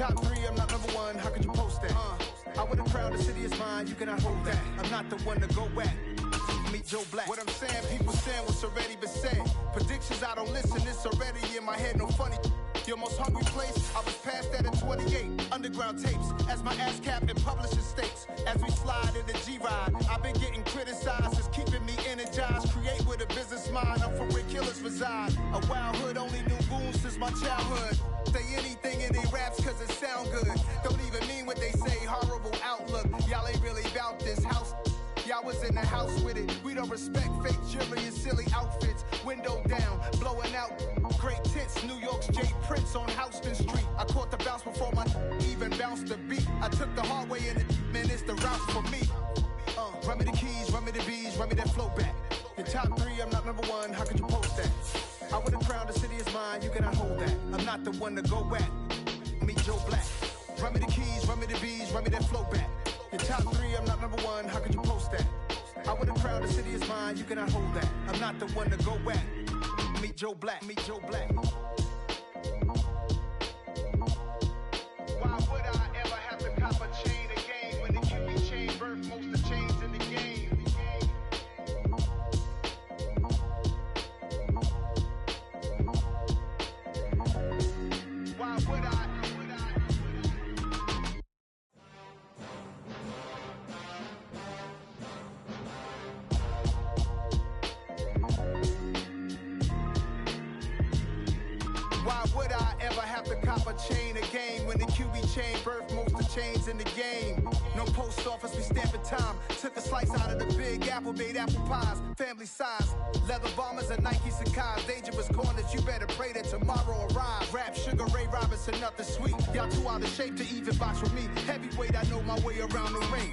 top three, I'm not number one. How could you post that? I would have crowned the city is mine. You cannot hold that. I'm not the one to go at. Meet Joe Black. What I'm saying, people saying what's already been said. Predictions, I don't listen. It's already in my head. No funny. Your most hungry place, I was past that at 28. Underground tapes, as my ass cap in publishing states. As we slide in the G-Ride, I've been getting criticized. It's keeping me energized. Create with a business mind. I'm from where killers reside. A wild hood, only knew goons since my childhood. Say anything in they raps cause it sound good. Don't even mean what they say. Horrible outlook. Y'all ain't really about this house. Y'all was in the house with it. We don't respect fake jewelry and silly outfits. Window down, blowing out great tits. New York's J. Prince on Houston Street. I caught the bounce before my even bounced the beat. I took the hard way in it, man, it's the route for me. Run me the keys, run me the bees, run me that flow back. Your top three, I'm not number one. How could you post that? I would have crowned the city is mine. You cannot hold that. I'm not the one to go at. Meet Joe Black. Run me the keys, run me the bees, run me that flow back. Your top three, I'm not number one. How could you post that? I would have crowned the city is mine. You cannot hold that. I'm not the one to go at. Meet Joe Black. Meet Joe Black. Why would I ever have to cop a chain again when the QB chain birth most of the chains in the game? Why would I? Why would I ever have to cop a chain again when the QB chain birthed most of the chains in the game? No post office, we stamping time. Took a slice out of the big apple, made apple pies. Family size, leather bombers and Nike Sacai's. Dangerous corners, you better pray that tomorrow arrives. Rap, Sugar Ray Robinson, nothing sweet. Y'all too out of shape to even box with me. Heavyweight, I know my way around the ring.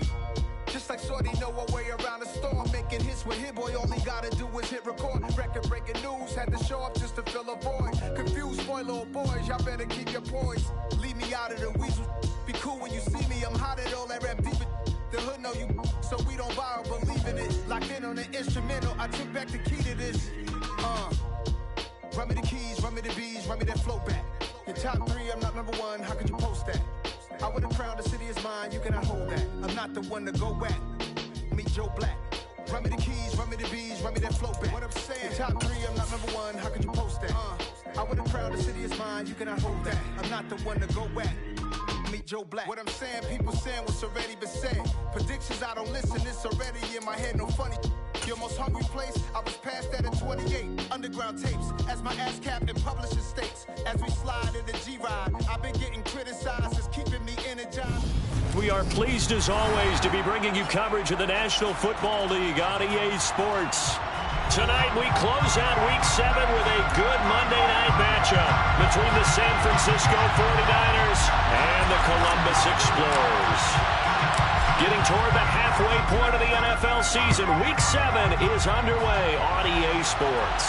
Just like Shorty know a way around the storm. Making hits with Hit Boy, all he gotta do is hit record. Record breaking news, had to show up just to fill a void. Confused boy, little boys, y'all better keep your poise. Leave me out of the weasel. Be cool when you see me, I'm hot at all that rap deep. The hood know you, so we don't borrow, believe in it. Locked in on the instrumental, I took back the key to this. Run me the keys, run me the bees, run me that flow back. Your top three, I'm not number one, how could you post that? I would have crowned the city is mine, you cannot hold that. I'm not the one to go at. Meet Joe Black. Run me the keys, run me the bees, run me that flow back. What I'm saying, top three, I'm not number one, how could you post that? I would have crowned the city is mine, you cannot hold that. I'm not the one to go at. Meet Joe Black. What I'm saying, people saying what's already been said. Predictions, I don't listen, it's already in my head, no funny. Your most hungry place, I was past that at 28. Underground tapes, as my ass cap in publishing states. As we slide in the G-Ride, I've been getting criticized, it's keeping me energized. We are pleased as always to be bringing you coverage of the National Football League on EA Sports. Tonight we close out Week 7 with a good Monday night matchup between the San Francisco 49ers and the Columbus Explorers. Getting toward the halfway point of the NFL season, Week 7 is underway on EA Sports.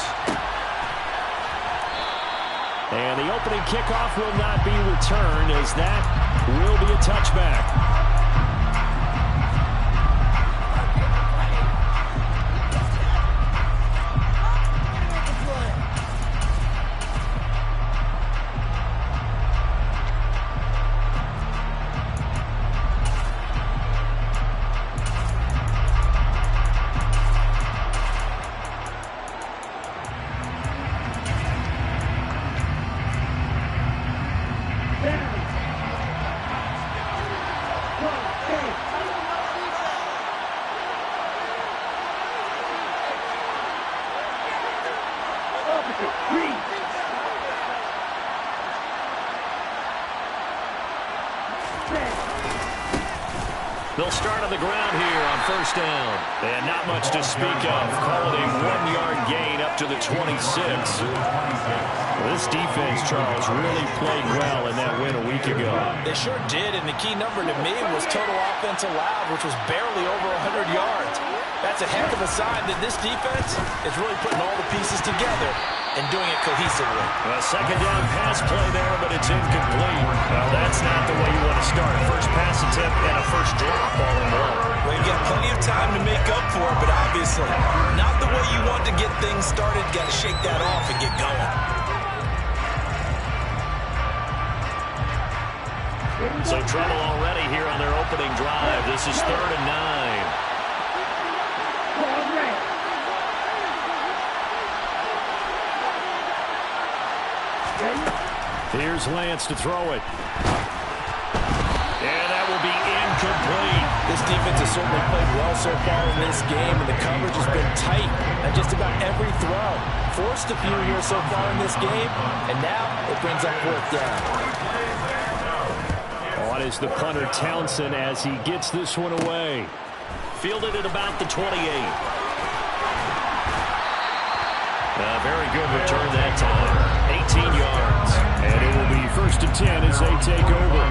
And the opening kickoff will not be returned, as that will be a touchback. They'll start on the ground here on first down. And not much to speak of. Call it a 1-yard gain up to the 26. This defense, Charles, really played well in that win a week ago. They sure did, and the key number to me was total offense allowed, which was barely over 100 yards. That's a heck of a sign that this defense is really putting all the pieces together and doing it cohesively. A second down pass play there, but it's incomplete. Well, that's not the way you want to start. First pass attempt and a first drop all in one. Well, you got plenty of time to make up for it, but obviously not the way you want to get things started. Got to shake that off and get going. So trouble already here on their opening drive. This is 3rd and 9. Here's Lance to throw it. And that will be incomplete. This defense has certainly played well so far in this game, and the coverage has been tight on just about every throw. Forced a few here so far in this game, and now it brings up 4th down. On is the punter Townsend as he gets this one away. Fielded at about the 28. Very good return that time. 18 yards. And it will be 1st and 10 as they take over.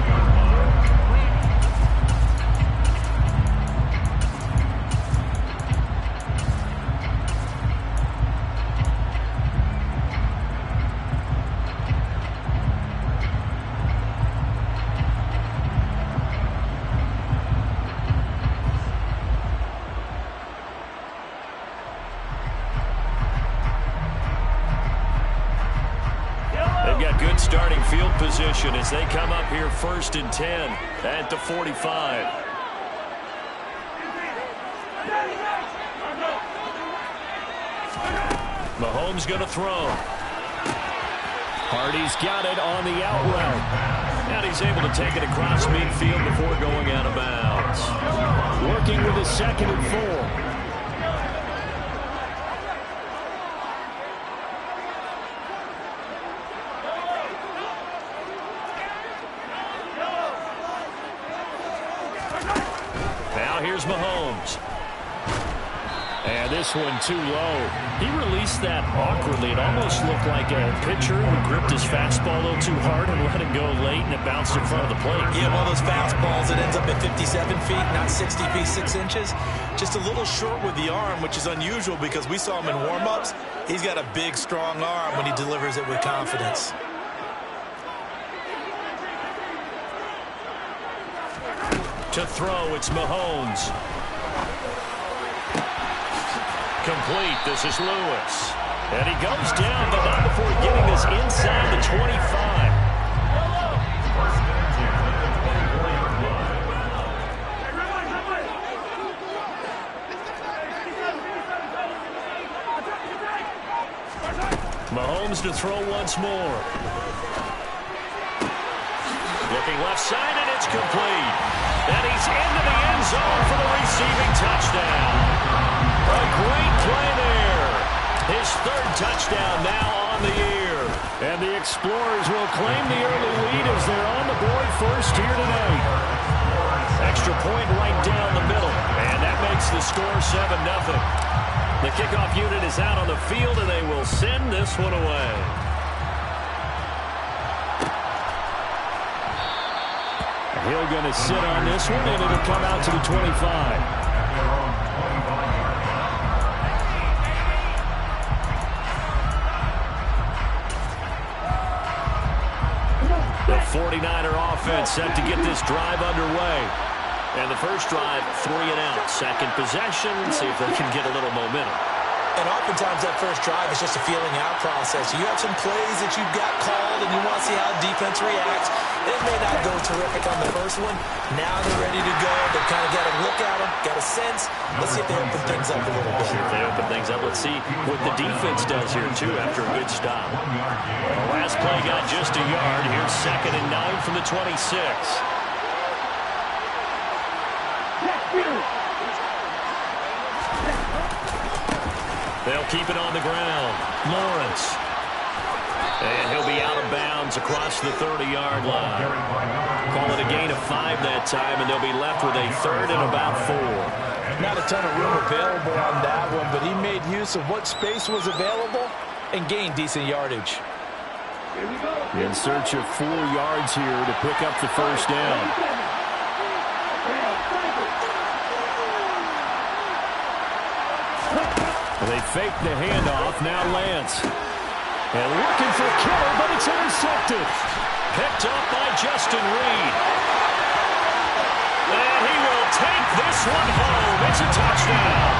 Starting field position as they come up here 1st and 10 at the 45. Mahomes going to throw. Hardy's got it on the out route. And he's able to take it across midfield before going out of bounds. Working with a 2nd and 4. Here's Mahomes. And this one too low. He released that awkwardly. It almost looked like a pitcher who gripped his fastball a little too hard and let it go late, and it bounced in front of the plate. Yeah, one of those fastballs that ends up at 57 feet, not 60 feet, 6 inches. Just a little short with the arm, which is unusual because we saw him in warm-ups. He's got a big, strong arm when he delivers it with confidence. To throw, it's Mahomes. Complete. This is Lewis. And he goes down, but not before getting this inside the 25. Mahomes to throw once more. Looking left side, and it's complete. And he's into the end zone for the receiving touchdown. A great play there. His 3rd touchdown now on the year. And the Explorers will claim the early lead as they're on the board first here tonight. Extra point right down the middle. And that makes the score 7-0. The kickoff unit is out on the field, and they will send this one away. Hill going to sit on this one, and it'll come out to the 25. The 49er offense set to get this drive underway. And the first drive, 3 and out. Second possession, see if they can get a little momentum. And oftentimes that first drive is just a feeling out process. You have some plays that you've got called and you want to see how defense reacts. It may not go terrific on the first one. Now they're ready to go. They've kind of got a look at them, got a sense. Let's see if they open things up a little bit. See if they open things up. Let's see what the defense does here, too, after a good stop. The last play got just a yard. Here's 2nd and 9 from the 26. They'll keep it on the ground. Lawrence. And he'll be out of bounds across the 30-yard line. Call it a gain of 5 that time, and they'll be left with a 3rd and about 4. Not a ton of room available on that one, but he made use of what space was available and gained decent yardage. In search of 4 yards here to pick up the first down. They fake the handoff. Now Lance. And looking for Kittle, but it's intercepted. Picked up by Justin Reed. And he will take this one home. It's a touchdown.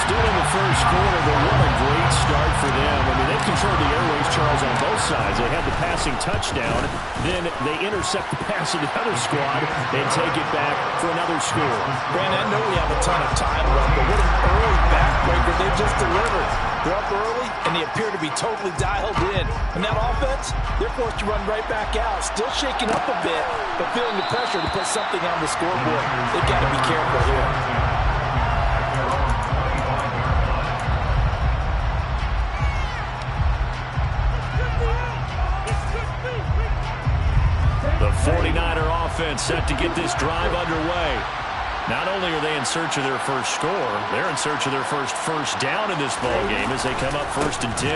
still in the first quarter, but what a great start for them. I mean, they've controlled the airways, Charles, on both sides. They had the passing touchdown, then they intercept the pass of the other squad and take it back for another score. Brandon, I know we have a ton of time left, but what an early backbreaker they've just delivered. They're up early, and they appear to be totally dialed in. And that offense, they're forced to run right back out. Still shaking up a bit, but feeling the pressure to put something on the scoreboard. They've got to be careful here. The 49er offense set to get this drive underway. Not only are they in search of their first score, they're in search of their first down in this ball game as they come up 1st and 10.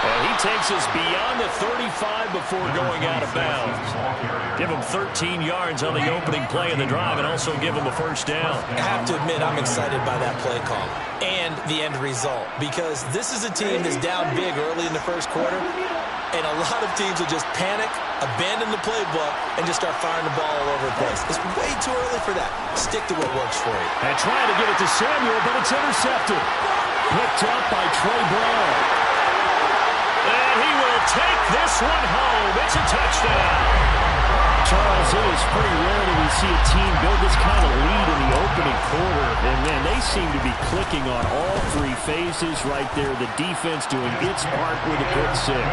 And he takes us beyond the 35 before going out of bounds. Give him 13 yards on the opening play of the drive and also give him a first down. I have to admit, I'm excited by that play call and the end result, because this is a team that's down big early in the first quarter, and a lot of teams will just panic, abandon the playbook, and just start firing the ball all over the place. It's way too early for that. Stick to what works for you. And trying to get it to Samuel, but it's intercepted. Picked up by Trey Brown. And he will take this one home. It's a touchdown. Charles, it is pretty rare that we see a team build this kind of lead in the opening quarter. And, man, they seem to be clicking on all three phases right there. The defense doing its part with a pick six.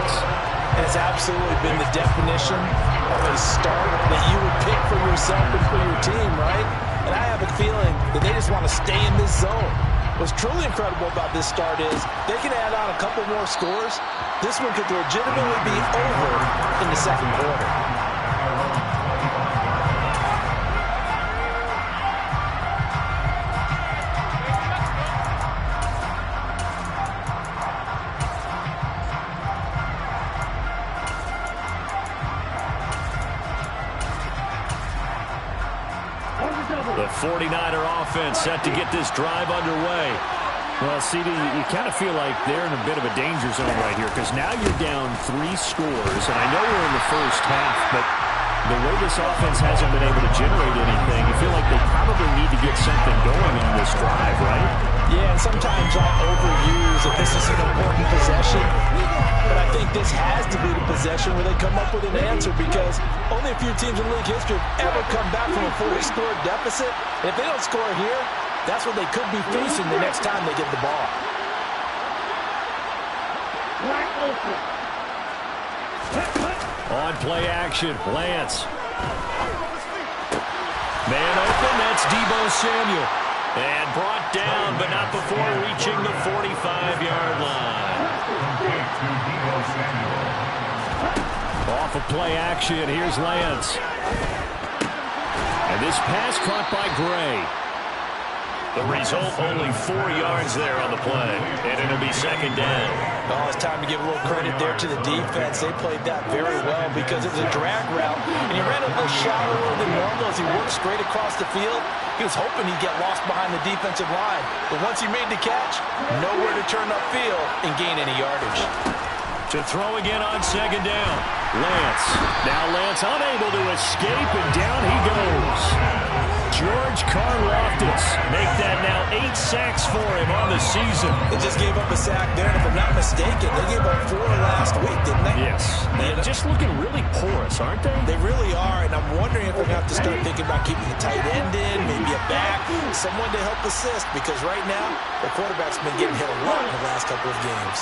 It's absolutely been the definition of a start that you would pick for yourself and for your team, right? And I have a feeling that they just want to stay in this zone. What's truly incredible about this start is they can add on a couple more scores. This one could legitimately be over in the second quarter. The 49er offense set to get this drive underway. Well, CD, you kind of feel like they're in a bit of a danger zone right here, because now you're down 3 scores, and I know we're in the first half, but the way this offense hasn't been able to generate anything, you feel like they probably need to get something going on this drive, right? Yeah, and sometimes I overuse that this is an important possession, but I think this has to be the possession where they come up with an answer, because only a few teams in league history have ever come back from a 40-score deficit. And if they don't score here, that's what they could be facing the next time they get the ball. On play action, Lance. Man open, that's Deebo Samuel. And brought down, but not before reaching the 45-yard line. Off of play action, here's Lance. And this pass caught by Gray. The result, only 4 yards there on the play, and it'll be second down. Oh, it's time to give a little credit there to the defense. They played that very well because it was a drag route, and he ran a little shallower than normal as he worked straight across the field. He was hoping he'd get lost behind the defensive line, but once he made the catch, nowhere to turn upfield and gain any yardage. To throw again on second down, Lance. Now Lance unable to escape, and down he goes. George Karlaftis make that now 8 sacks for him on the season. They just gave up a sack there, and if I'm not mistaken, they gave up 4 last week, didn't they? Yes. And just looking really porous, aren't they? They really are, and I'm wondering if they're going to have to start thinking about keeping the tight end in, maybe a back, someone to help assist, because right now, the quarterback's been getting hit a lot in the last couple of games.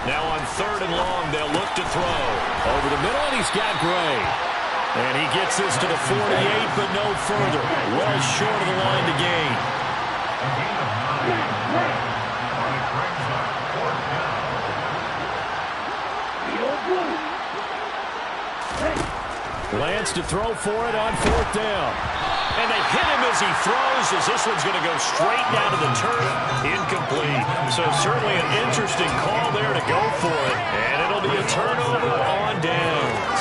Now on 3rd and long, they'll look to throw. Over the middle, and he's got Gray. And he gets this to the 48, but no further. Well short of the line to gain. Lance to throw for it on 4th down. And they hit him as he throws, as this one's going to go straight down to the turf. Incomplete. So certainly an interesting call there to go for it. And it'll be a turnover on downs.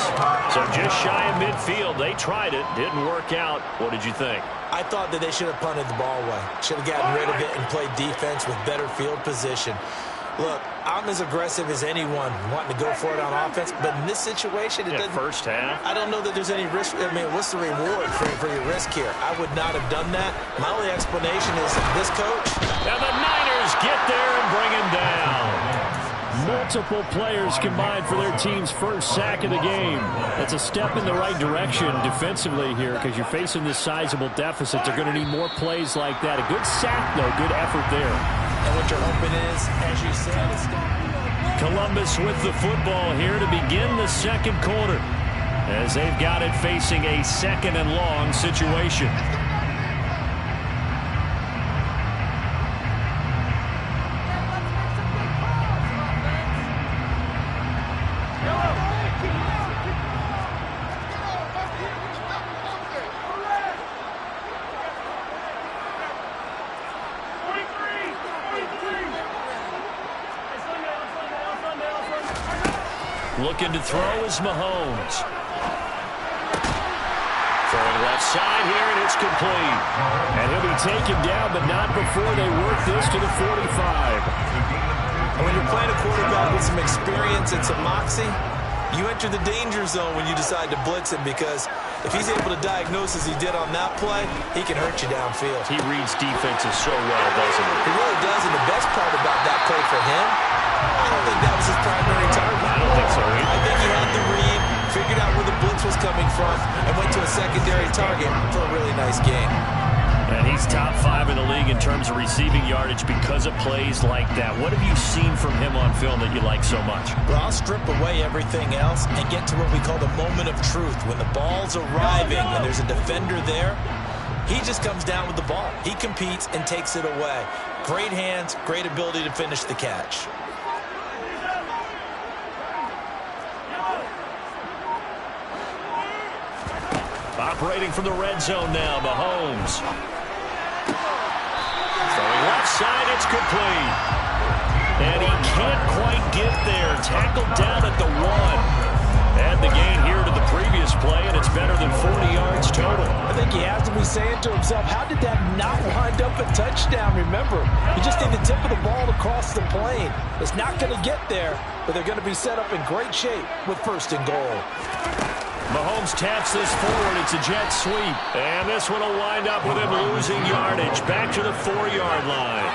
So just shy of midfield. They tried it. Didn't work out. What did you think? I thought that they should have punted the ball away. Should have gotten rid of it and played defense with better field position. Look, I'm as aggressive as anyone wanting to go for it on offense, but in this situation, it doesn't. First half. I don't know that there's any risk. I mean, what's the reward for your risk here? I would not have done that. My only explanation is this coach. And the Niners get there and bring him down. Multiple players combined for their team's first sack of the game. That's a step in the right direction defensively here because you're facing this sizable deficit. They're going to need more plays like that. A good sack, though. Good effort there. And what you're hoping is, as you said, Columbus with the football here to begin the second quarter as they've got it facing a second and long situation. Looking to throw is Mahomes. Throwing left side here, and it's complete. And he'll be taken down, but not before they work this to the 45. When you're playing a quarterback with some experience and some moxie, you enter the danger zone when you decide to blitz him because if he's able to diagnose as he did on that play, he can hurt you downfield. He reads defenses so well, doesn't he? He really does, and the best part about that play for him, I don't think that was his primary target. I don't think so either. I think he had the read, figured out where the blitz was coming from, and went to a secondary target for a really nice game. And he's top 5 in the league in terms of receiving yardage because of plays like that. What have you seen from him on film that you like so much? Well, I'll strip away everything else and get to what we call the moment of truth. When the ball's arriving and there's a defender there, he just comes down with the ball. He competes and takes it away. Great hands, great ability to finish the catch. Operating from the red zone now, Mahomes. Throwing left side, it's complete. And he can't quite get there. Tackled down at the 1. Add the gain here to the previous play, and it's better than 40 yards total. I think he has to be saying to himself, how did that not wind up a touchdown? Remember, you just need the tip of the ball to cross the plane. It's not going to get there, but they're going to be set up in great shape with first and goal. Mahomes taps this forward. It's a jet sweep. And this one will wind up with him losing yardage. Back to the 4-yard line.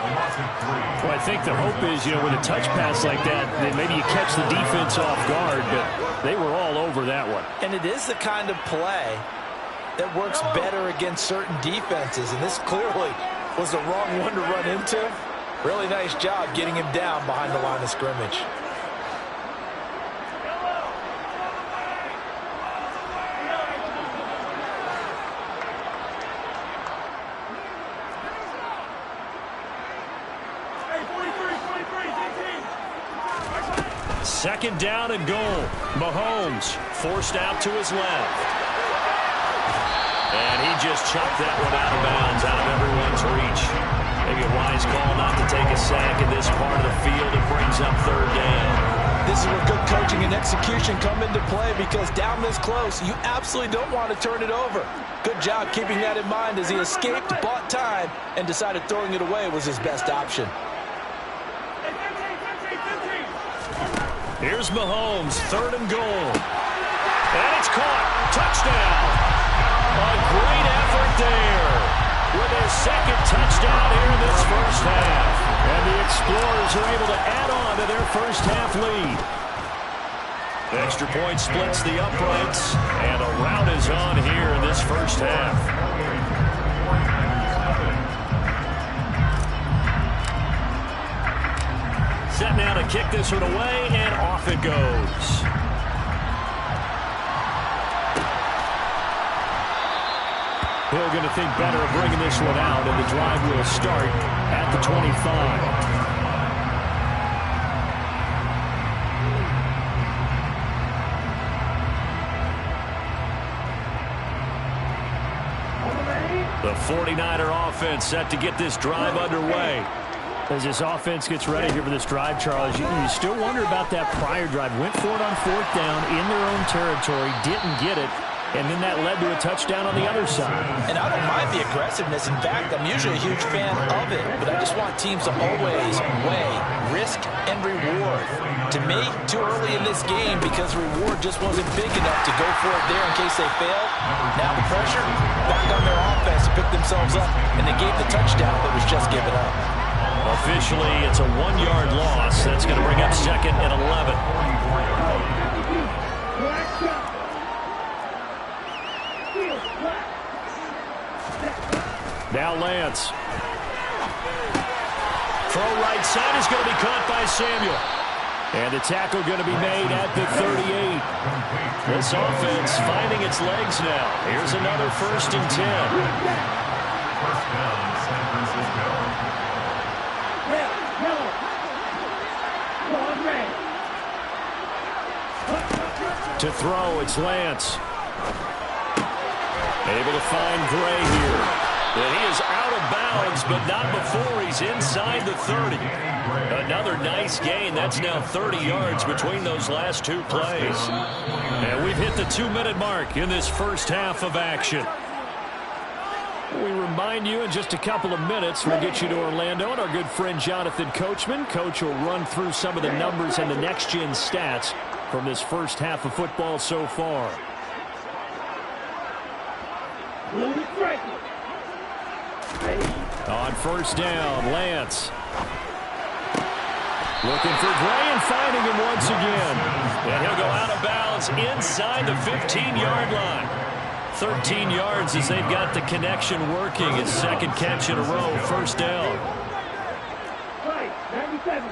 Well, I think the hope is, with a touch pass like that, that maybe you catch the defense off guard, but they were all over that one. And it is the kind of play that works better against certain defenses, and this clearly was the wrong one to run into. Really nice job getting him down behind the line of scrimmage. Second down and goal. Mahomes forced out to his left. And he just chopped that one out of bounds, out of everyone's reach. Maybe a wise call not to take a sack in this part of the field. It brings up third down. This is where good coaching and execution come into play because down this close, you absolutely don't want to turn it over. Good job keeping that in mind as he escaped, bought time, and decided throwing it away was his best option. Here's Mahomes, third and goal. And it's caught. Touchdown. A great effort there with his second touchdown here in this first half. And the Explorers are able to add on to their first half lead. The extra point splits the uprights, and a rout is on here in this first half. Set now to kick this one away, and off it goes. Hill going to think better of bringing this one out, and the drive will start at the 25. The 49er offense set to get this drive underway. As this offense gets ready here for this drive, Charles, you still wonder about that prior drive. Went for it on fourth down in their own territory, didn't get it, and then that led to a touchdown on the other side. And I don't mind the aggressiveness. In fact, I'm usually a huge fan of it, but I just want teams to always weigh risk and reward. To me, too early in this game because the reward just wasn't big enough to go for it there in case they failed. Now the pressure back on their offense to pick themselves up, and they gave the touchdown that was just given up. Officially, it's a 1-yard loss. That's going to bring up 2nd and 11. Now Lance. Throw right side is going to be caught by Samuel. And the tackle going to be made at the 38. This offense finding its legs now. Here's another 1st and 10. To throw, it's Lance. Able to find Gray here. And he is out of bounds, but not before he's inside the 30. Another nice gain. That's now 30 yards between those last 2 plays. And we've hit the 2-minute mark in this first half of action. We remind you in just a couple of minutes, we'll get you to Orlando and our good friend Jonathan Coachman. Coach will run through some of the numbers and the next-gen stats from this first half of football so far. On 1st down, Lance. Looking for Gray and finding him once again. And he'll go out of bounds inside the 15-yard line. 13 yards as they've got the connection working. His 2nd catch in a row, 1st down. 97.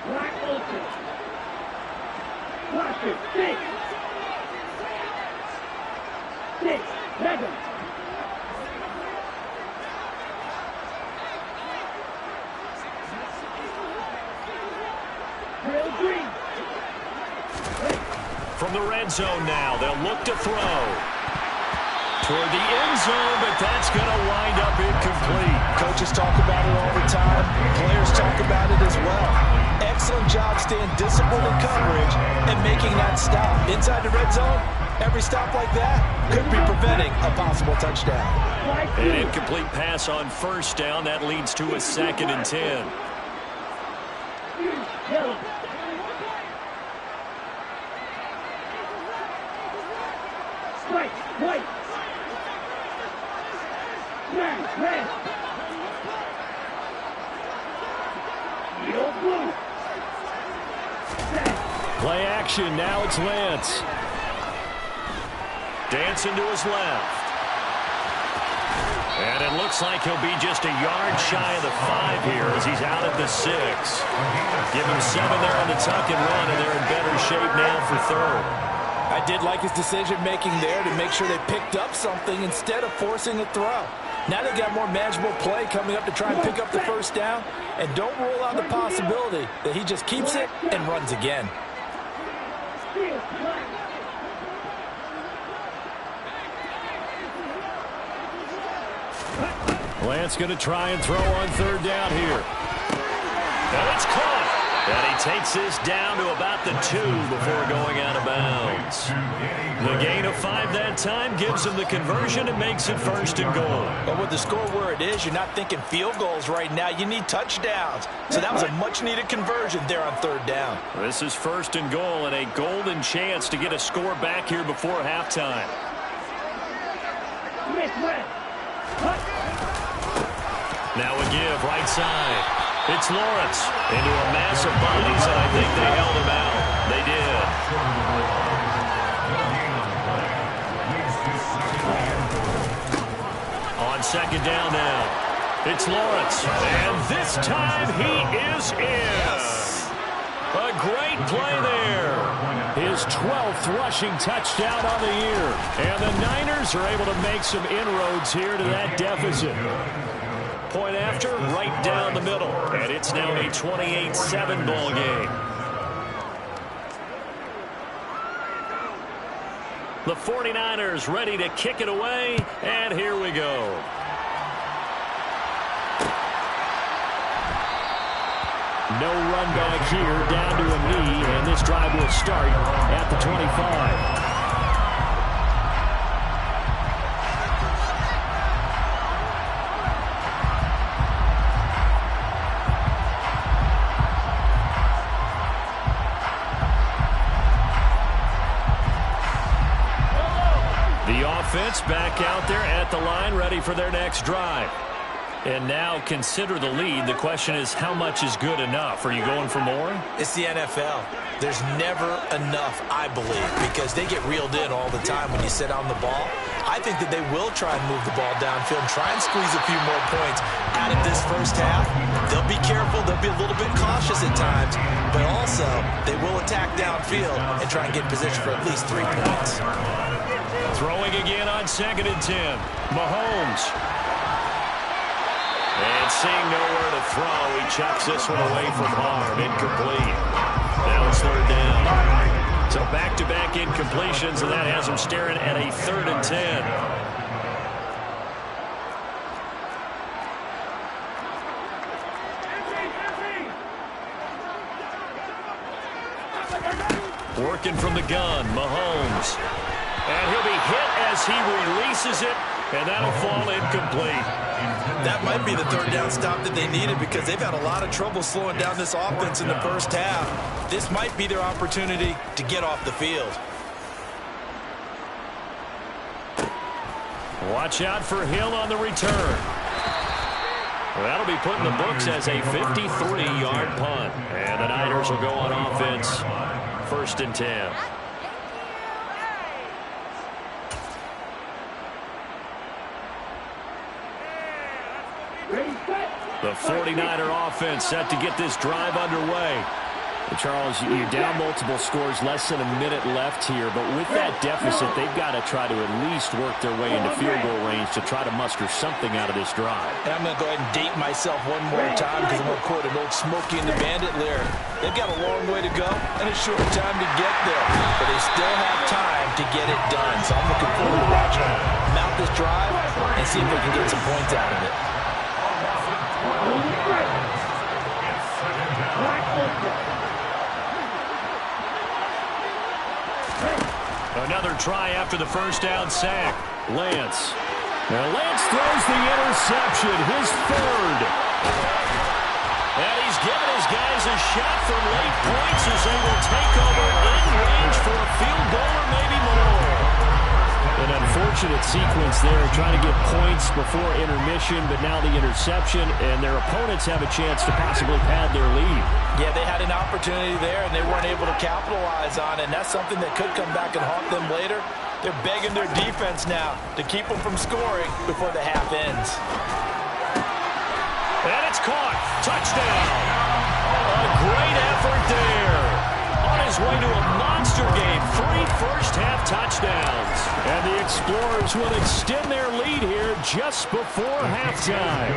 Black Olsen. Washington, 6. 7. Real green. From the red zone now, they'll look to throw. Toward the end zone, but that's going to wind up incomplete. Coaches talk about it all the time. Players talk about it as well. Excellent job staying disciplined in coverage and making that stop. Inside the red zone, every stop like that could be preventing a possible touchdown. An incomplete pass on 1st down. That leads to a 2nd and 10. White. Red. Blue. Play action. Now it's Lance. Dancing to his left. And it looks like he'll be just a yard shy of the 5 here as he's out at the 6. Give him 7 there on the tuck and run, and they're in better shape now for 3rd. I did like his decision-making there to make sure they picked up something instead of forcing a throw. Now they got more manageable play coming up to try and pick up the 1st down, and don't rule out the possibility that he just keeps it and runs again. Lance going to try and throw on 3rd down here. And it's caught. And he takes this down to about the 2 before going out of bounds. The gain of 5 that time gives him the conversion and makes it 1st and goal. But with the score where it is, you're not thinking field goals right now. You need touchdowns. So that was a much-needed conversion there on 3rd down. This is 1st and goal and a golden chance to get a score back here before halftime. Now a give right side. It's Lawrence into a mass of bodies, and I think they held him out. They did. On 2nd down now. It's Lawrence, and this time he is in. A great play there. His 12th rushing touchdown on the year. And the Niners are able to make some inroads here to that deficit. Point after, right down the middle. And it's now a 28-7 ball game. The 49ers ready to kick it away, and here we go. No run back here, down to a knee, and this drive will start at the 25. The offense back out there at the line, ready for their next drive. And now consider the lead. The question is, how much is good enough? Are you going for more? It's the NFL. There's never enough, I believe, because they get reeled in all the time when you sit on the ball. I think that they will try and move the ball downfield and try and squeeze a few more points out of this first half. They'll be careful. They'll be a little bit cautious at times, but also they will attack downfield and try and get in position for at least 3 points. Throwing again on 2nd and 10. Mahomes. And seeing nowhere to throw, he chucks this one away from harm. Incomplete. Now it's 3rd down. So back-to-back incompletions, and that has him staring at a 3rd and 10. Working from the gun, Mahomes. And he'll be hit as he releases it, and that'll fall incomplete. That might be the 3rd down stop that they needed because they've had a lot of trouble slowing down this offense in the first half. This might be their opportunity to get off the field. Watch out for Hill on the return. Well, that'll be put in the books as a 53-yard punt. And the Niners will go on offense, 1st and 10. The 49er offense set to get this drive underway. Charles, you're down multiple scores, less than a minute left here, but with that deficit, they've got to try to at least work their way into field goal range to try to muster something out of this drive. And I'm going to go ahead and date myself one more time because I'm going to quote an old Smokey and the Bandit lyric. They've got a long way to go and a short time to get there, but they still have time to get it done. So I'm looking forward to watching them mount this drive and see if they can get some points out of it. Another try after the first down sack. Lance. Now Lance throws the interception, his 3rd. And he's given his guys a shot for late points as they will take over in range for a field goal or maybe more. An unfortunate sequence there, trying to get points before intermission, but now the interception, and their opponents have a chance to possibly pad their lead. Yeah, they had an opportunity there, and they weren't able to capitalize on it, and that's something that could come back and haunt them later. They're begging their defense now to keep them from scoring before the half ends. And it's caught. Touchdown. A great effort there. On his way to a monster game. 3 first-half touchdowns. And the Explorers will extend their lead here just before halftime.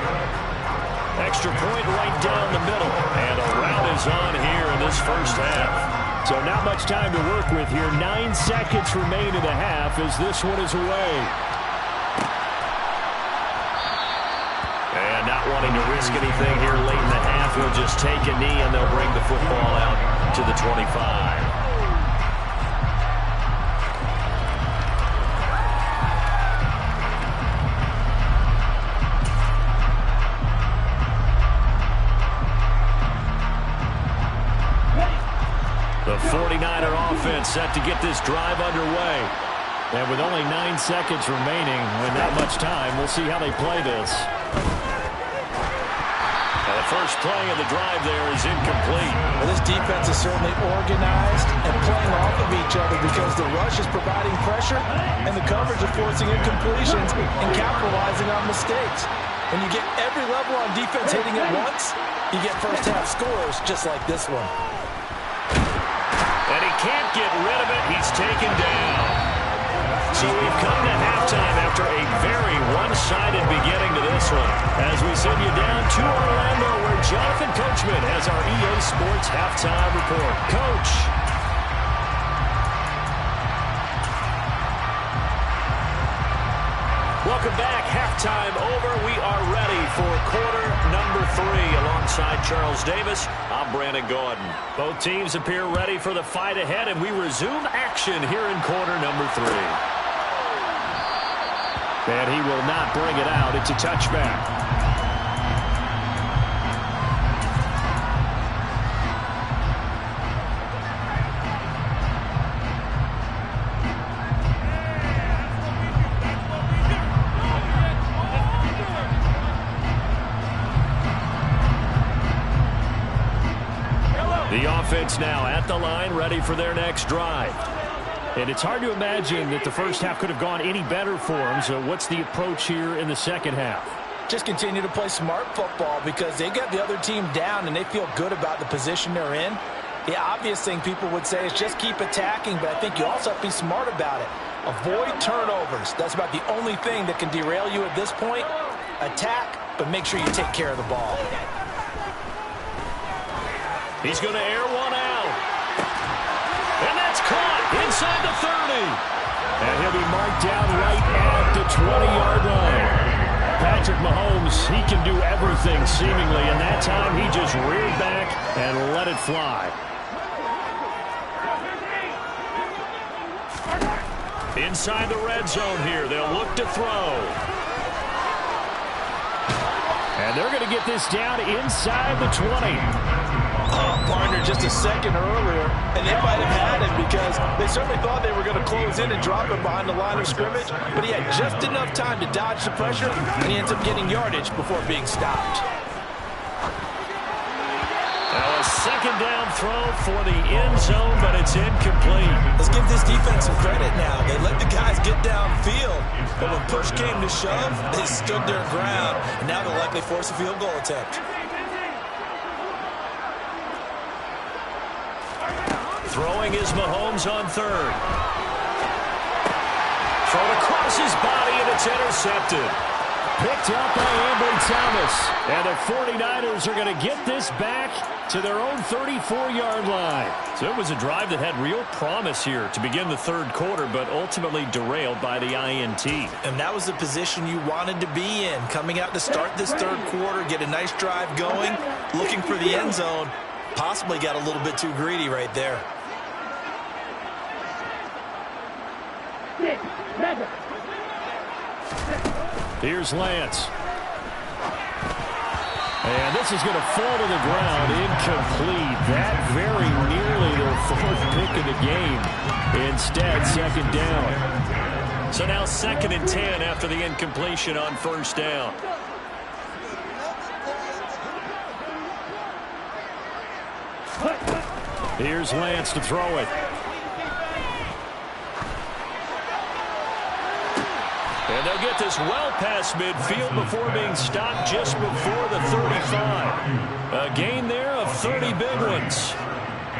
Extra point right down the middle. And a rout is on here in this first half. So not much time to work with here. 9 seconds remain in the half as this one is away. And not wanting to risk anything here late in the half, he'll just take a knee and they'll bring the football out to the 25. The 49er offense set to get this drive underway. And with only 9 seconds remaining, with not much time, we'll see how they play this. And the first play of the drive there is incomplete. Well, this defense is certainly organized and playing off of each other because the rush is providing pressure and the coverage is forcing incompletions and capitalizing on mistakes. When you get every level on defense hitting at once, you get first-half scores just like this one. And he can't get rid of it. He's taken down. So we've come to halftime after a very one-sided beginning to this one. As we send you down to Orlando, where Jonathan Coachman has our EA Sports halftime report. Coach. Welcome back. Halftime over. We are ready for quarter number 3 alongside alongside Charles Davis, I'm Brandon Gordon. Both teams appear ready for the fight ahead, and we resume action here in quarter number 3. And he will not bring it out. It's a touchback. The offense now at the line, ready for their next drive. And it's hard to imagine that the first half could have gone any better for them. So what's the approach here in the second half? Just continue to play smart football because they got the other team down and they feel good about the position they're in. The obvious thing people would say is just keep attacking, but I think you also have to be smart about it. Avoid turnovers. That's about the only thing that can derail you at this point. Attack, but make sure you take care of the ball. He's going to air one out. And that's caught inside the 30. And he'll be marked down right at the 20-yard line. Patrick Mahomes, he can do everything seemingly, and that time he just reared back and let it fly. Inside the red zone here, they'll look to throw. And they're going to get this down inside the 20. Partner just a second earlier, and they might have had him because they certainly thought they were going to close in and drop him behind the line of scrimmage, but he had just enough time to dodge the pressure, and he ends up getting yardage before being stopped. Now a second down throw for the end zone, but it's incomplete. Let's give this defense some credit now. They let the guys get downfield, but when push came to shove, they stood their ground, and now they'll likely force a field goal attempt. Throwing is Mahomes on third. Thrown across his body, and it's intercepted. Picked up by Ambry Thomas. And the 49ers are going to get this back to their own 34-yard line. So it was a drive that had real promise here to begin the third quarter, but ultimately derailed by the INT. And that was the position you wanted to be in. Coming out to start this third quarter, get a nice drive going, looking for the end zone. Possibly got a little bit too greedy right there. Here's Lance. And this is going to fall to the ground, incomplete. That very nearly their fourth pick of the game. Instead, second down. So now 2nd and 10 after the incompletion on first down. Here's Lance to throw it. And they'll get this well past midfield before being stopped just before the 35. A gain there of 30 big ones.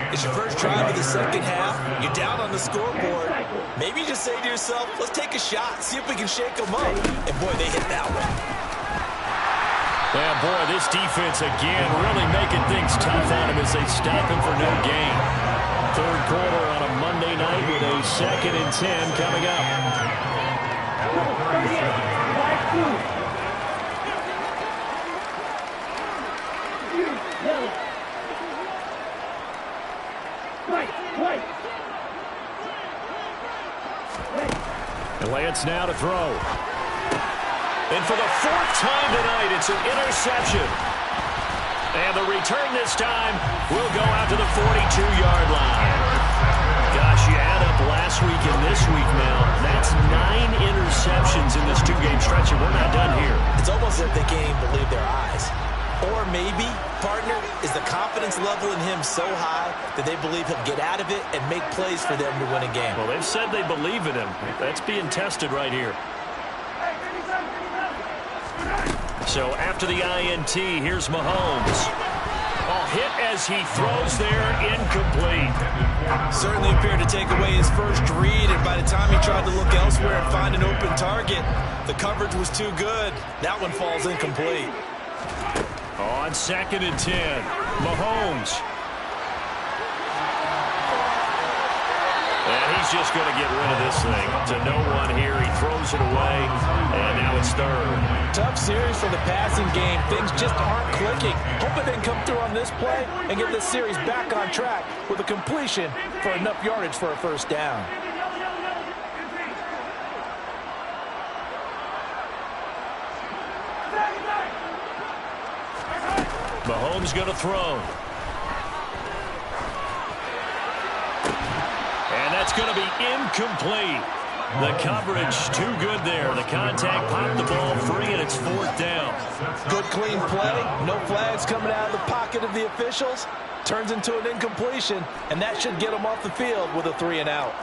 It's your first drive of the second half. You're down on the scoreboard. Maybe you just say to yourself, let's take a shot, see if we can shake them up. And boy, they hit that one. Yeah, boy, this defense again really making things tough on him as they stop him for no gain. Third quarter on a Monday night with a 2nd and 10 coming up. And Lance now to throw. And for the 4th time tonight, it's an interception. And the return this time will go out to the 42-yard line. Gosh, you add up last week and this week now. That's 9 interceptions in this 2-game stretch, and we're not done here. It's almost as if they can't even believe their eyes. Or maybe, partner, is the confidence level in him so high that they believe he'll get out of it and make plays for them to win a game. Well, they've said they believe in him. That's being tested right here. So after the INT, here's Mahomes. Oh, hit as he throws there, incomplete. Certainly appeared to take away his first read, and by the time he tried to look elsewhere and find an open target, the coverage was too good. That one falls incomplete. On 2nd and 10, Mahomes. And he's just going to get rid of this thing. To no one here. He throws it away, and now it's third. Tough series for the passing game. Things just aren't clicking. Hoping they can come through on this play and get this series back on track with a completion for enough yardage for a first down. Mahomes going to throw. And that's going to be incomplete. The coverage too good there. The contact popped the ball free, and it's fourth down. Good, clean play. No flags coming out of the pocket of the officials. Turns into an incompletion, and that should get them off the field with a 3 and out.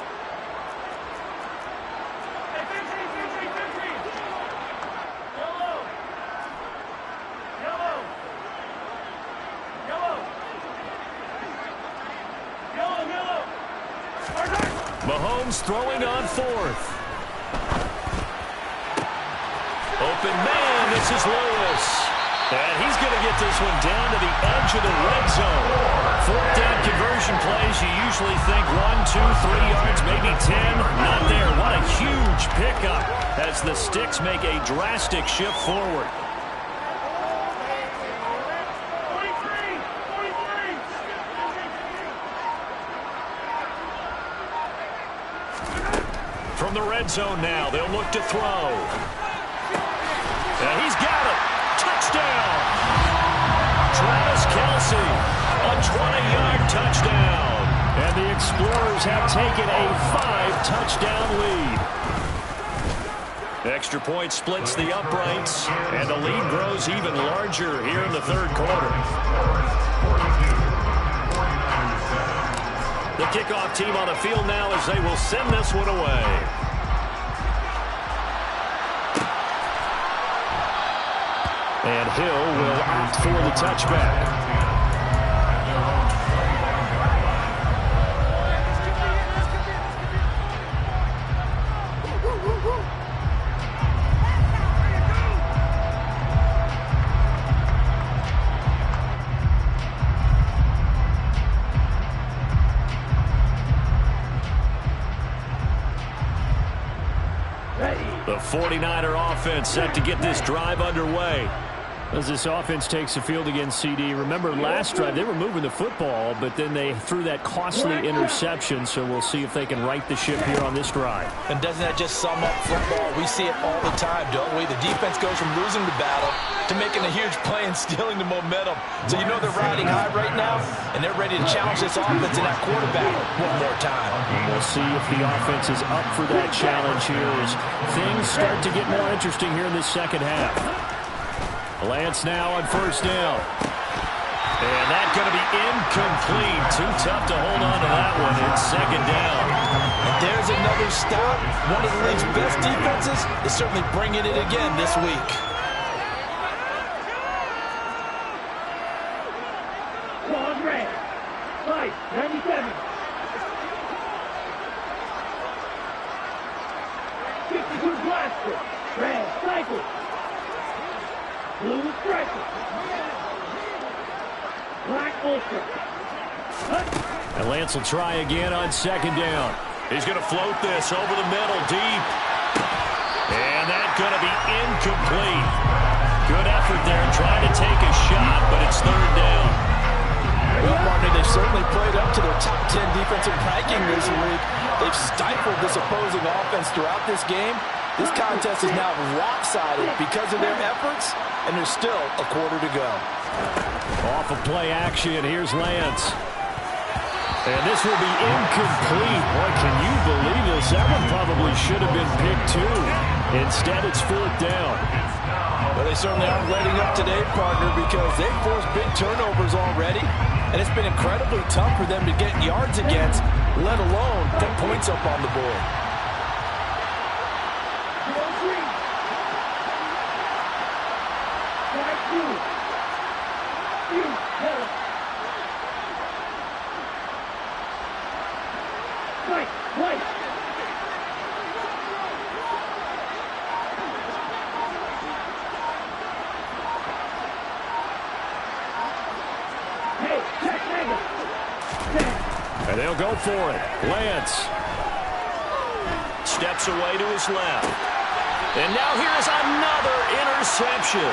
Mahomes throwing on fourth. Open man, this is Lewis. And he's going to get this one down to the edge of the red zone. Fourth down conversion plays, you usually think 1, 2, 3 yards, maybe 10. Not there. What a huge pickup as the Sticks make a drastic shift forward. From the red zone now, they'll look to throw. And he's got it. Touchdown. Travis Kelce, a 20-yard touchdown. And the Explorers have taken a 5-touchdown lead. Extra point splits the uprights, and the lead grows even larger here in the third quarter. The kickoff team on the field now as they will send this one away. And Hill will opt for the touchback. The 49er offense set to get this drive underway. As this offense takes the field against CD, remember last drive they were moving the football, but then they threw that costly interception, so we'll see if they can right the ship here on this drive. And doesn't that just sum up football? We see it all the time, don't we? The defense goes from losing the battle to making a huge play and stealing the momentum. So you know they're riding high right now, and they're ready to challenge this offense in that quarterback one more time. And we'll see if the offense is up for that challenge here as things start to get more interesting here in this second half. Lance now on first down. And that's going to be incomplete. Too tough to hold on to that one. It's second down. There's another stop. One of the league's best defenses is certainly bringing it again this week. Long red. Fight, 97. 52 blaster. Red, cycle. Blue striker. Black ultra. And Lance will try again on second down. He's going to float this over the middle deep. And that's going to be incomplete. Good effort there trying to take a shot, but it's third down. Well, partner, they've certainly played up to their top 10 defensive ranking this week. They've stifled this opposing offense throughout this game. This contest is now lopsided because of their efforts, and there's still a quarter to go. Off of play action, here's Lance. And this will be incomplete. Boy, can you believe this? That one probably should have been picked too. Instead, it's fourth down. Well, they certainly aren't letting up today, partner, because they've forced big turnovers already, and it's been incredibly tough for them to get yards against, let alone put points up on the board. And they'll go for it. Lance steps away to his left. And now here's another interception.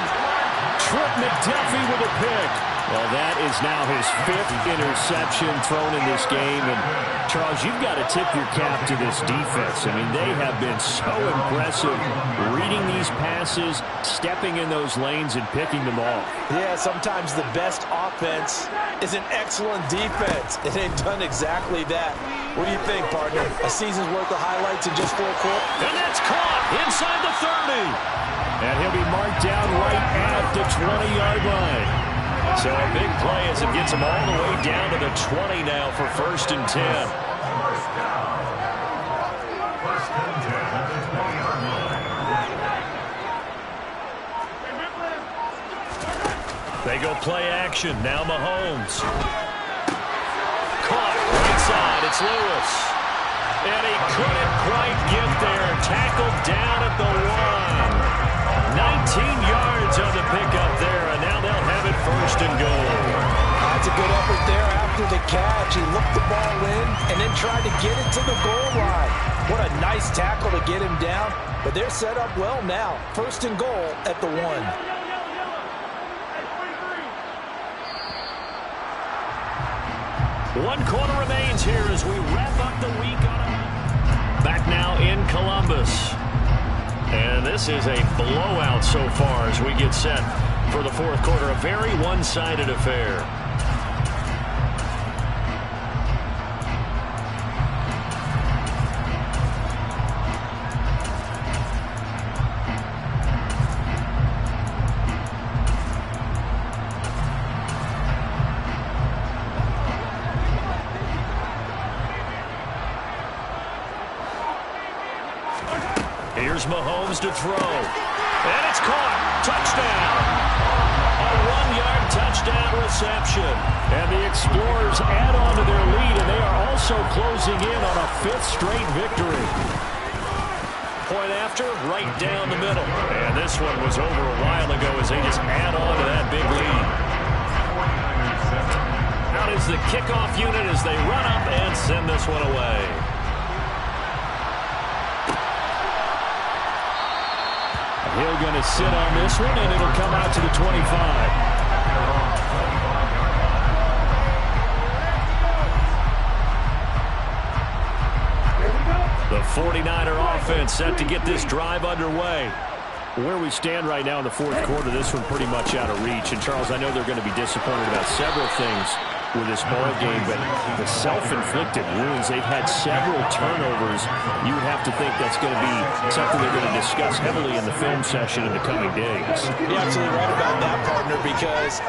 Trip McDuffie with a pick. Well, that is now his 5th interception thrown in this game. And, Charles, you've got to tip your cap to this defense. I mean, they have been so impressive reading these passes, stepping in those lanes, and picking them off. Yeah, sometimes the best offense is an excellent defense, and they've done exactly that. What do you think, partner? A season's worth of highlights in just 4 quarters? And that's caught inside the 30. And he'll be marked down right at the 20-yard line. So a big play as it gets him all the way down to the 20 now for 1st and 10. They go play action. Now Mahomes. Caught right side. It's Lewis. And he couldn't quite get there. Tackled down at the 1. 19 yards on the pickup there, and now they'll have it 1st and goal. That's a good effort there after the catch. He looked the ball in and then tried to get it to the goal line. What a nice tackle to get him down, but they're set up well now. 1st and goal at the 1. One quarter remains here as we wrap up the week on back now in Columbus. And this is a blowout so far as we get set for the 4th quarter. A very one-sided affair. Here's Mahomes to throw. And it's caught. Touchdown. A 1-yard touchdown reception. And the Explorers add on to their lead, and they are also closing in on a 5th straight victory. Point after, right down the middle. And this one was over a while ago as they just add on to that big lead. Out is the kickoff unit as they run up and send this one away. Hill going to sit on this one, and it'll come out to the 25. The 49er offense set to get this drive underway. Where we stand right now in the 4th quarter, this one pretty much out of reach. And, Charles, I know they're going to be disappointed about several things with this ball game, but the self-inflicted wounds, they've had several turnovers. You would have to think that's going to be something they're going to discuss heavily in the film session in the coming days. You're absolutely right about that, partner, because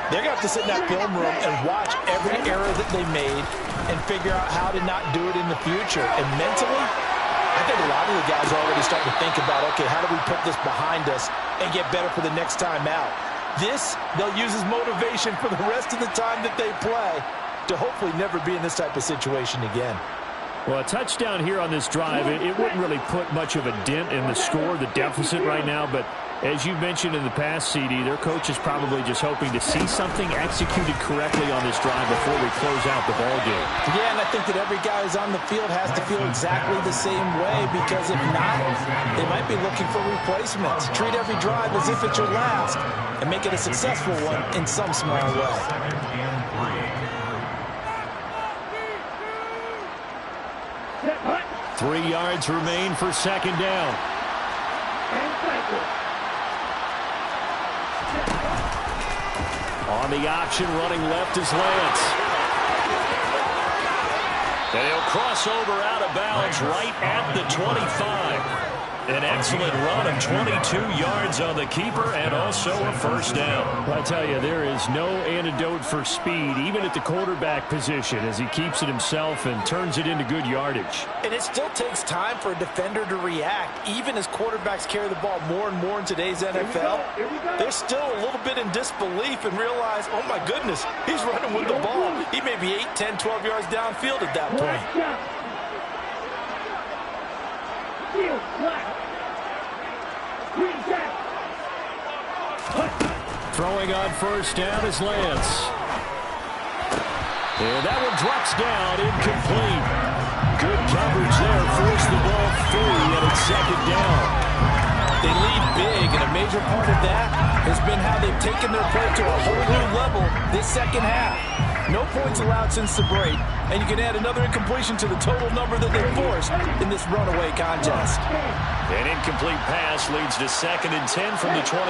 they're going to have to sit in that film room and watch every error that they made and figure out how to not do it in the future. And mentally, I think a lot of the guys are already starting to think about, okay, how do we put this behind us and get better for the next time out? This, they'll use as motivation for the rest of the time that they play to hopefully never be in this type of situation again. Well, a touchdown here on this drive, it wouldn't really put much of a dent in the score, the deficit right now, but as you mentioned in the past, CD, their coach is probably just hoping to see something executed correctly on this drive before we close out the ball game. Yeah, and I think that every guy who's on the field has to feel exactly the same way, because if not, they might be looking for replacements. Treat every drive as if it's your last and make it a successful one in some small way. 3 yards remain for 2nd down. On the option, running left is Lance. And he'll cross over out of bounds right at the 25. An excellent run of 22 yards on the keeper and also a 1st down. Well, I tell you, there is no antidote for speed, even at the quarterback position, as he keeps it himself and turns it into good yardage. And it still takes time for a defender to react. Even as quarterbacks carry the ball more and more in today's NFL, they're still a little bit in disbelief and realize, oh my goodness, he's running with the ball. He may be 8, 10, 12 yards downfield at that point. Throwing on 1st down is Lance. And that one drops down, incomplete. Good coverage coverage there. Forced the ball free, and it's second down. They lead big, and a major part of that has been how they've taken their play to a whole new level this second half. No points allowed since the break, and you can add another incompletion to the total number that they forced in this runaway contest. An incomplete pass leads to 2nd and 10 from the 25.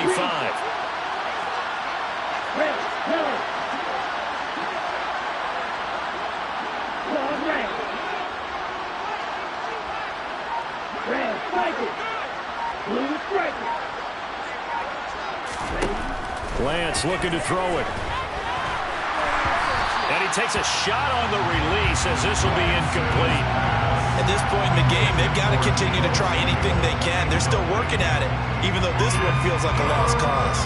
Lance looking to throw it. And he takes a shot on the release as this will be incomplete. At this point in the game, they've got to continue to try anything they can. They're still working at it, even though this one feels like a lost cause.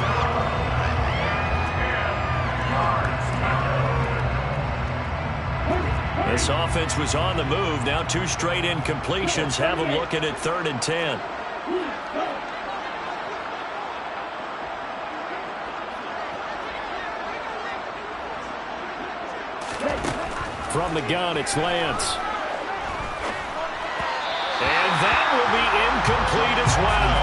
This offense was on the move. Now 2 straight incompletions have them looking at 3rd and 10. From the gun, it's Lance. And that will be incomplete as well.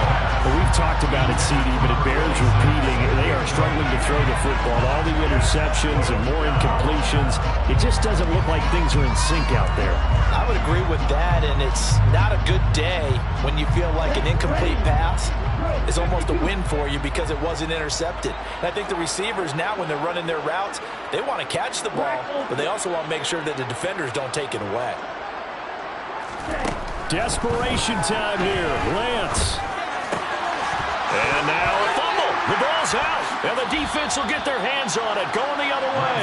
Well, we've talked about it, CD, but it bears repeating. They are struggling to throw the football. All the interceptions and more incompletions. It just doesn't look like things are in sync out there. I would agree with that, and it's not a good day when you feel like an incomplete pass is almost a win for you because it wasn't intercepted. And I think the receivers now, when they're running their routes, they want to catch the ball, but they also want to make sure that the defenders don't take it away. Desperation time here. Lance. And now a fumble. The ball's out. And the defense will get their hands on it, going the other way.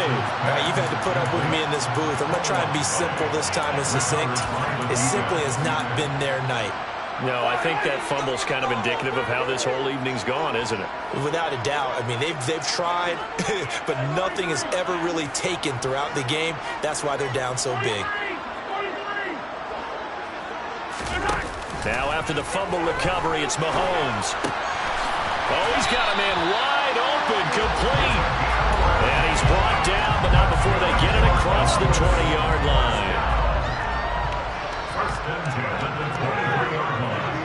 You've had to put up with me in this booth. I'm going to try and be simple this time and succinct. It simply has not been their night. No, I think that fumble's kind of indicative of how this whole evening's gone, isn't it? Without a doubt. I mean, they've tried, but nothing has ever really taken throughout the game. That's why they're down so big. Now after the fumble recovery, it's Mahomes. Oh, he's got a man wide open, complete. And he's brought down, but not before they get it across the 20-yard line. First and 10 at the 20-yard line.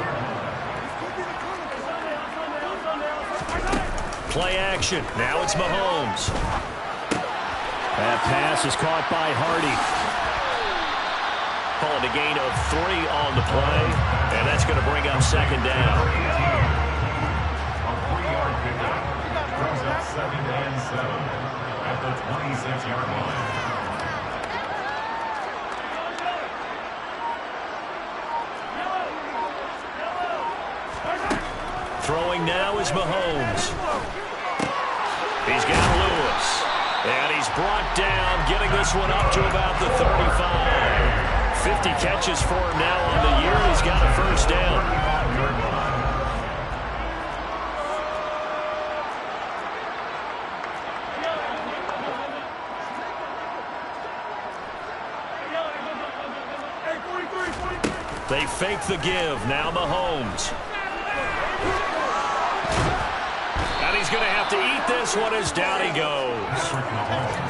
Play action. Now it's Mahomes. That pass is caught by Hardy. Calling a gain of 3 on the play, and that's going to bring up 2nd down. A 3-yard pickup brings up 2nd and 7 at the 26-yard line. Throwing now is Mahomes. He's got Lewis, and he's brought down, getting this one up to about the 35. 50 catches for him now on the year. He's got a first down. They fake the give. Now Mahomes. And he's going to have to eat this one as down he goes.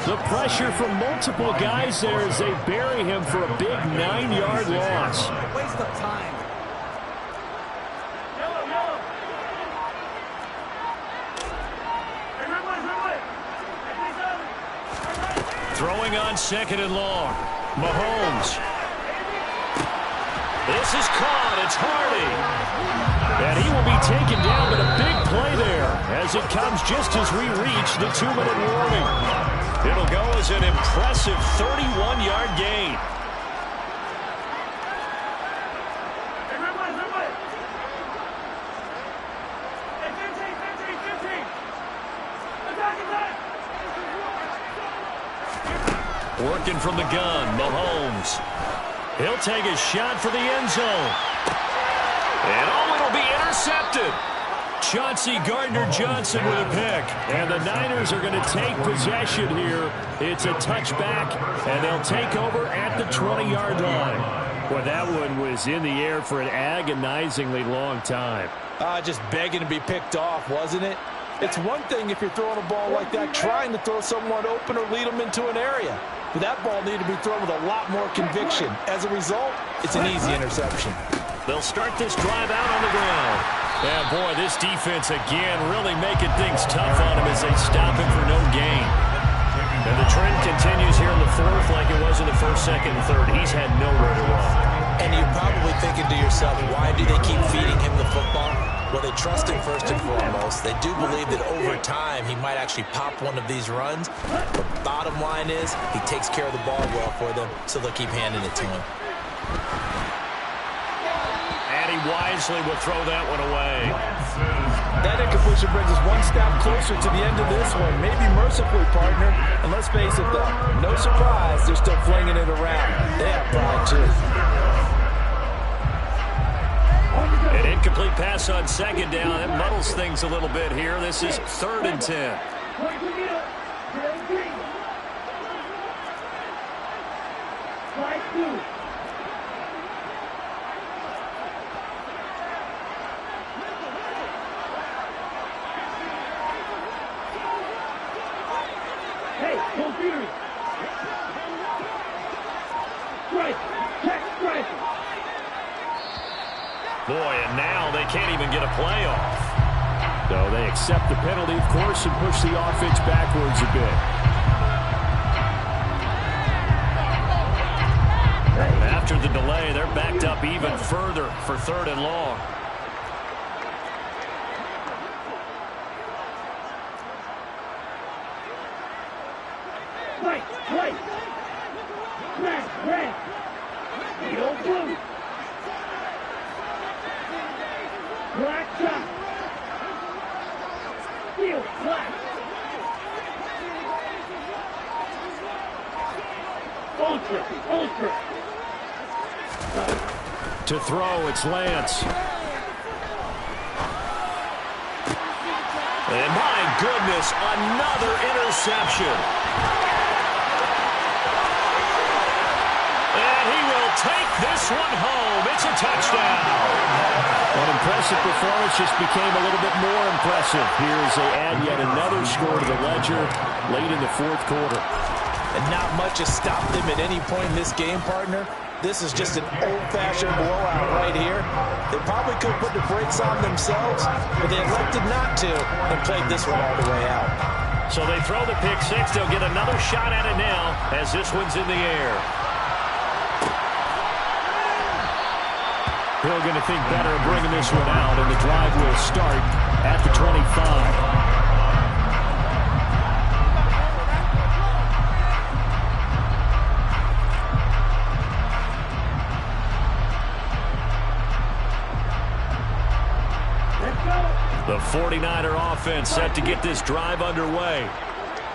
The pressure from multiple guys there as they bury him for a big 9-yard loss. Waste of time. Throwing on 2nd and long. Mahomes. This is caught. It's Hardy. And he will be taken down, but a big play there as it comes just as we reach the 2-minute warning. It'll go as an impressive 31-yard gain. Working from the gun, Mahomes. He'll take a shot for the end zone. And it'll be intercepted. Chauncey Gardner-Johnson with a pick. And the Niners are going to take possession here. It's a touchback, and they'll take over at the 20-yard line. Well, that one was in the air for an agonizingly long time. Just begging to be picked off, wasn't it? It's one thing if you're throwing a ball like that, trying to throw someone open or lead them into an area. but that ball needed to be thrown with a lot more conviction. As a result, it's an easy interception. They'll start this drive out on the ground. And boy, this defense again really making things tough on him as they stop him for no gain. And the trend continues here in the fourth like it was in the first, second, and third. He's had nowhere to run. And you're probably thinking to yourself, why do they keep feeding him the football? Well, they trust him first and foremost. They do believe that over time he might actually pop one of these runs. The bottom line is he takes care of the ball well for them, so they'll keep handing it to him. And he wisely will throw that one away. That incompletion brings us one step closer to the end of this one. Maybe mercifully, partner. And let's face it, though, no surprise, they're still flinging it around. They have pride, too. An incomplete pass on second down. That muddles things a little bit here. This is 3rd and 10. Boy, and now they can't even get a playoff. So they accept the penalty, of course, and push the offense backwards a bit. After the delay, they're backed up even further for 3rd and long. White. Red. Yellow, blue. Black shot. Steel, black. Ultra. To throw, it's Lance. And my goodness, another interception. And he will take this one home. It's a touchdown. An impressive performance just became a little bit more impressive here as they add yet another score to the ledger late in the 4th quarter. And not much has stopped them at any point in this game, partner. This is just an old-fashioned blowout right here. They probably could put the brakes on themselves, but they elected not to and played this one all the way out. So they throw the pick six. They'll get another shot at it now as this one's in the air. Hill going to think better of bringing this one out, and the drive will start at the 25. The 49er offense set to get this drive underway.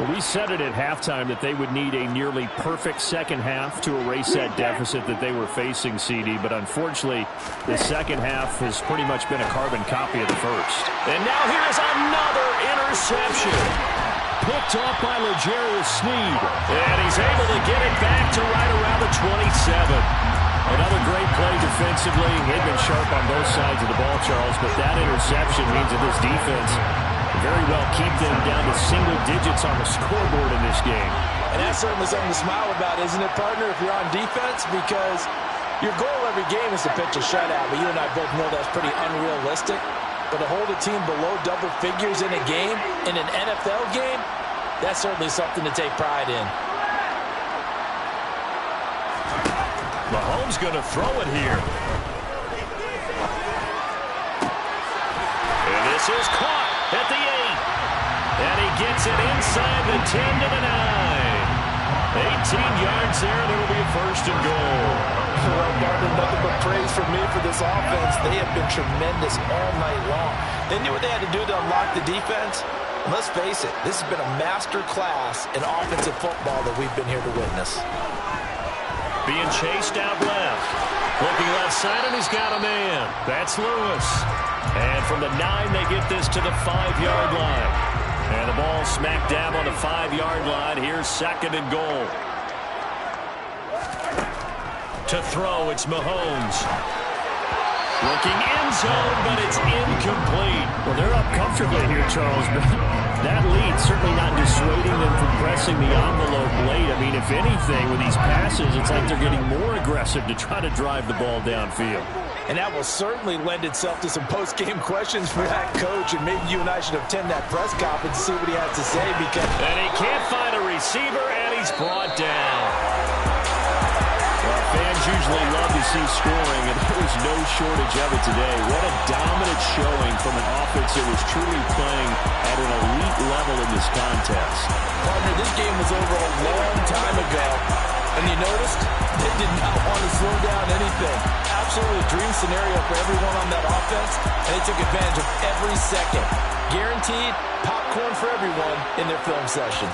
Well, we said it at halftime that they would need a nearly perfect second half to erase that deficit that they were facing, CD. But unfortunately, the second half has pretty much been a carbon copy of the first. And now here is another interception. Picked off by L'Jarius Sneed. And he's able to get it back to right around the 27. Another great play defensively. They've been sharp on both sides of the ball, Charles, but that interception means that this defense very well keep them down to single digits on the scoreboard in this game. And that's certainly something to smile about, isn't it, partner, if you're on defense? Because your goal every game is to pitch a shutout, but you and I both know that's pretty unrealistic. But to hold a team below double figures in a game, in an NFL game, that's certainly something to take pride in. Mahomes going to throw it here. And this is caught at the 8. And he gets it inside the 10 to the 9. 18 yards there, and it'll be a 1st and goal. Well, Gardner, nothing but praise from me for this offense. They have been tremendous all night long. They knew what they had to do to unlock the defense. And let's face it, this has been a master class in offensive football that we've been here to witness. Being chased out left. Looking left side, and he's got a man. That's Lewis. And from the 9, they get this to the 5-yard line. And the ball smack dab on the 5-yard line. Here's 2nd and goal. To throw, it's Mahomes. Looking end zone, but it's incomplete. Well, they're up comfortably here, Charles, but that lead certainly not dissuading them from pressing the envelope late. I mean, if anything, with these passes, it's like they're getting more aggressive to try to drive the ball downfield. And that will certainly lend itself to some post-game questions for that coach, and maybe you and I should attend that press conference and see what he has to say. Because and he can't find a receiver, and he's brought down. Well, fans usually love to see scoring, and there was no shortage of it today. What a dominant showing from an offense that was truly playing at an elite level in this contest. Partner, this game was over a long time ago, and you noticed they did not want to slow down anything. Absolutely a dream scenario for everyone on that offense, and they took advantage of every second. Guaranteed popcorn for everyone in their film session.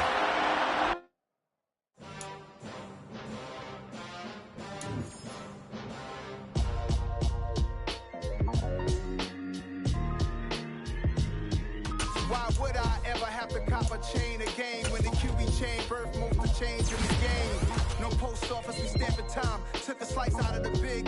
Why would I ever have to cop a chain again when the QB chain birthed most of the change in the game? No post office, we stamping time. Took a slice out of the big